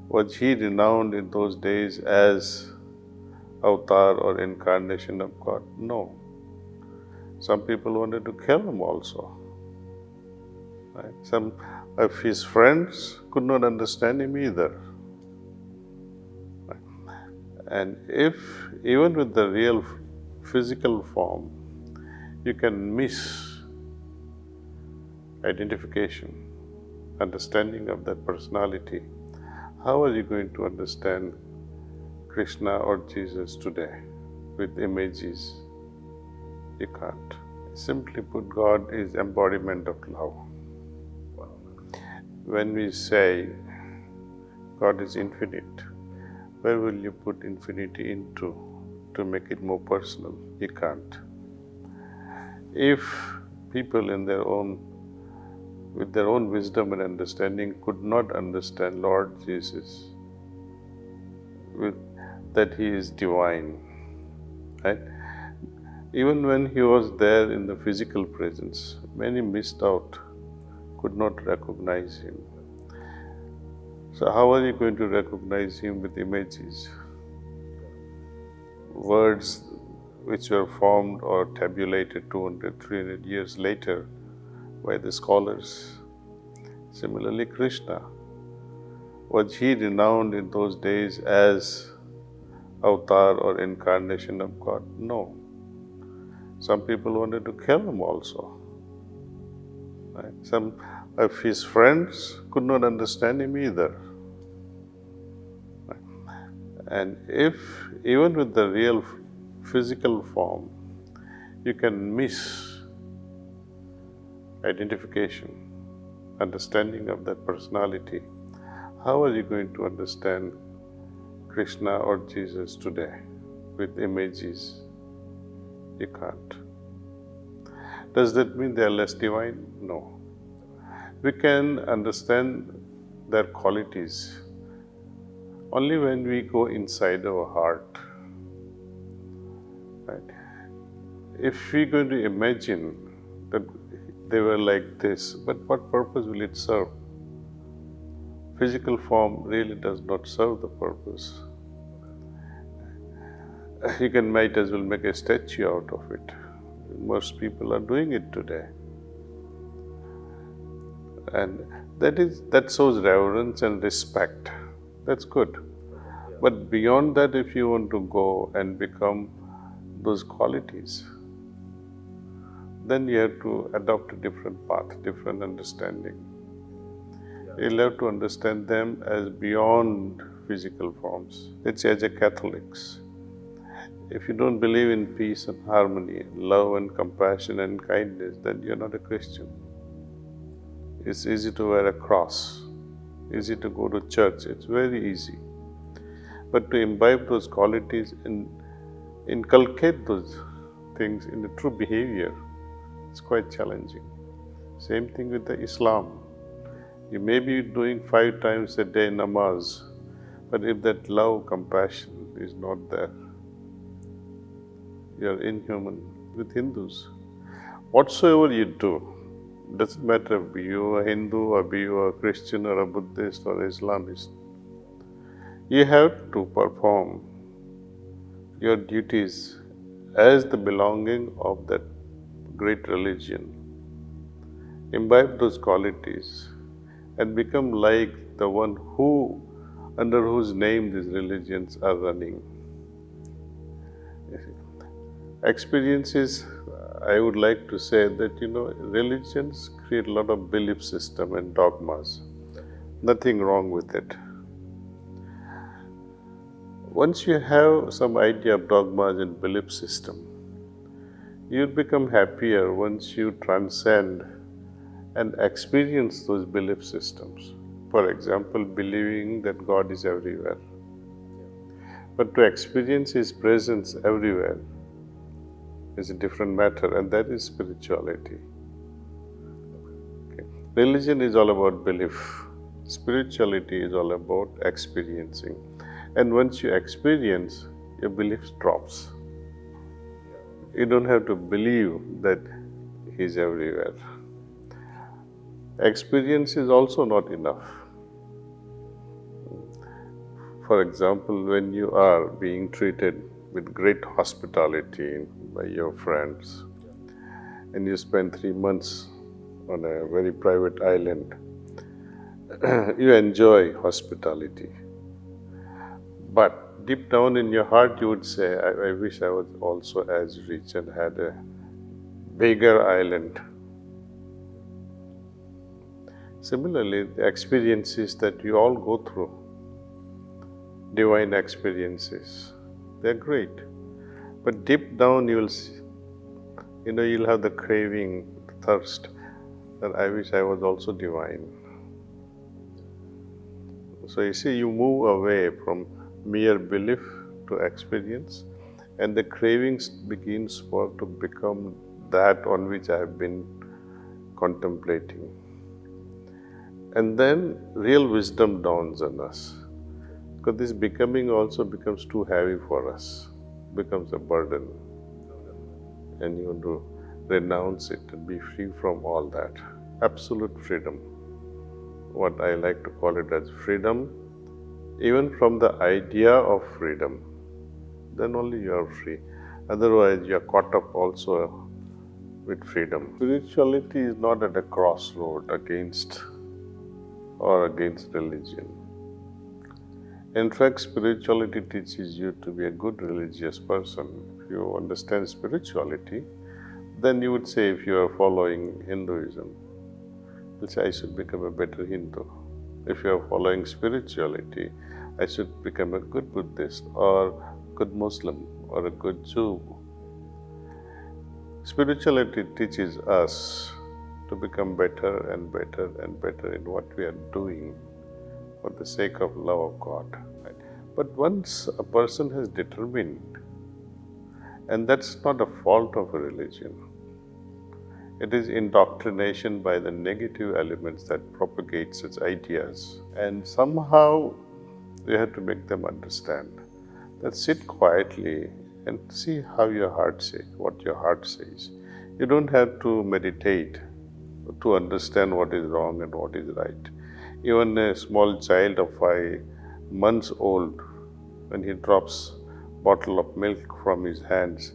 Was he renowned in those days as avatar or incarnation of God? No. Some people wanted to kill him also. Right? Some of his friends could not understand him either. Right? And if, even with the real physical form, you can miss identification, understanding of that personality, how are you going to understand Krishna or Jesus today with images? You can't. Simply put, God is embodiment of love. When we say God is infinite, where will you put infinity into to make it more personal? You can't. If people with their own wisdom and understanding could not understand Lord Jesus, that He is divine, right? Even when He was there in the physical presence, many missed out, could not recognize Him. So how are you going to recognize Him with images? Words which were formed or tabulated 200, 300 years later by the scholars. Similarly, Krishna. Was he renowned in those days as avatar or incarnation of God? No. Some people wanted to kill him also. Right? Some of his friends could not understand him either. Right? And if, even with the real physical form, you can miss identification, understanding of that personality, how are you going to understand Krishna or Jesus today with images? You can't. Does that mean they are less divine? No. We can understand their qualities only when we go inside our heart. Right? If we're going to imagine that they were like this, but what purpose will it serve? Physical form really does not serve the purpose. You might as well make a statue out of it. Most people are doing it today. And that shows reverence and respect. That's good. But beyond that, if you want to go and become those qualities, then you have to adopt a different path, different understanding. You'll have to understand them as beyond physical forms. Let's say as a Catholics, if you don't believe in peace and harmony, love and compassion and kindness, then you're not a Christian. It's easy to wear a cross, easy to go to church, it's very easy. But to imbibe those qualities and inculcate those things in the true behavior, it's quite challenging. Same thing with the Islam. You may be doing 5 times a day namaz, but if that love, compassion is not there, you are inhuman. With Hindus, whatsoever you do, doesn't matter be you a Hindu or be you a Christian or a Buddhist or Islamist, you have to perform your duties as the belonging of that great religion. Imbibe those qualities and become like the one under whose name these religions are running. Experiences, I would like to say that, religions create a lot of belief system and dogmas. Nothing wrong with it. Once you have some idea of dogmas and belief system, you'll become happier once you transcend and experience those belief systems. For example, believing that God is everywhere. But to experience His presence everywhere is a different matter, and that is spirituality. Okay. Religion is all about belief. Spirituality is all about experiencing. And once you experience, your belief drops. You don't have to believe that He is everywhere. Experience is also not enough. For example, when you are being treated with great hospitality by your friends, and you spend 3 months on a very private island, you enjoy hospitality. But deep down in your heart, you would say, I wish I was also as rich and had a bigger island. Similarly, the experiences that you all go through, divine experiences, they're great. But deep down, you'll have the craving, the thirst, that I wish I was also divine. So you see, you move away from mere belief to experience, and the cravings begins to become that on which I have been contemplating. And then real wisdom dawns on us, because this becoming also becomes too heavy for us, becomes a burden, and you want to renounce it and be free from all that. Absolute freedom. What I like to call it as freedom, even from the idea of freedom, then only you are free. Otherwise, you are caught up also with freedom. Spirituality is not at a crossroad against religion. In fact, spirituality teaches you to be a good religious person. If you understand spirituality, then you would say, if you are following Hinduism, you'll say, I should become a better Hindu. If you are following spirituality, I should become a good Buddhist or good Muslim or a good Jew. Spirituality teaches us to become better and better and better in what we are doing for the sake of love of God. But once a person has determined, and that's not a fault of a religion, it is indoctrination by the negative elements that propagate such ideas. And somehow you have to make them understand that sit quietly and see how your heart says, what your heart says. You don't have to meditate to understand what is wrong and what is right. Even a small child of 5 months old, when he drops a bottle of milk from his hands,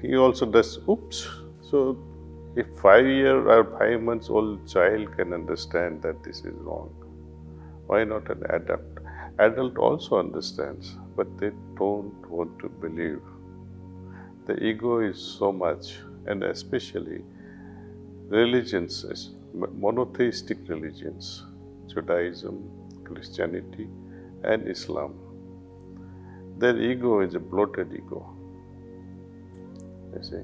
he also does oops. So if 5-year or 5 months old child can understand that this is wrong, why not an adult? Adult also understands, but they don't want to believe. The ego is so much, and especially religions, monotheistic religions, Judaism, Christianity, and Islam. Their ego is a bloated ego. You see,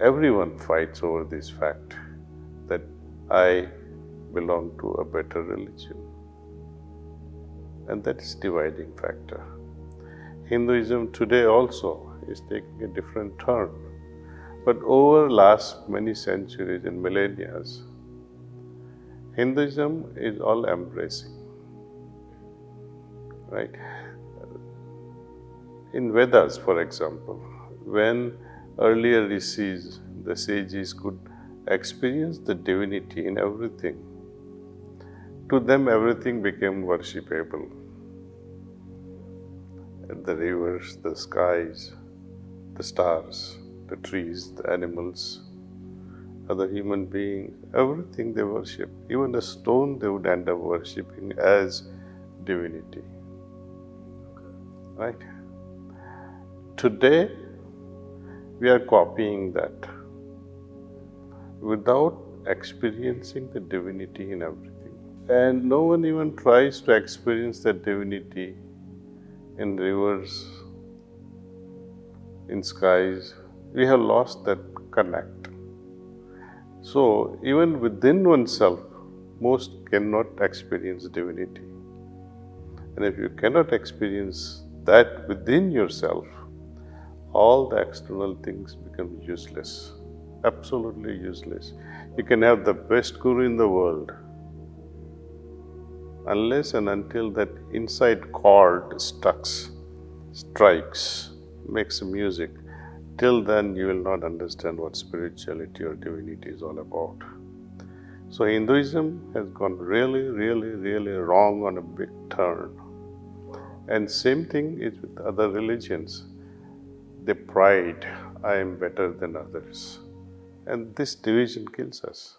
everyone fights over this fact that I belong to a better religion. And that is dividing factor. Hinduism today also is taking a different turn. But over last many centuries and millennia, Hinduism is all embracing. Right? In Vedas, for example, when earlier rishis, the sages, could experience the divinity in everything, to them everything became worshipable. The rivers, the skies, the stars, the trees, the animals, other human beings, everything they worship. Even a stone they would end up worshipping as divinity. Right? Today, we are copying that without experiencing the divinity in everything. And no one even tries to experience that divinity in rivers, in skies. We have lost that connect. So, even within oneself, most cannot experience divinity. And if you cannot experience that within yourself, all the external things become useless, absolutely useless. You can have the best guru in the world. Unless and until that inside chord strikes, makes music, till then you will not understand what spirituality or divinity is all about. So Hinduism has gone really, really, really wrong on a big turn. And same thing is with other religions. They pride, I am better than others. And this division kills us.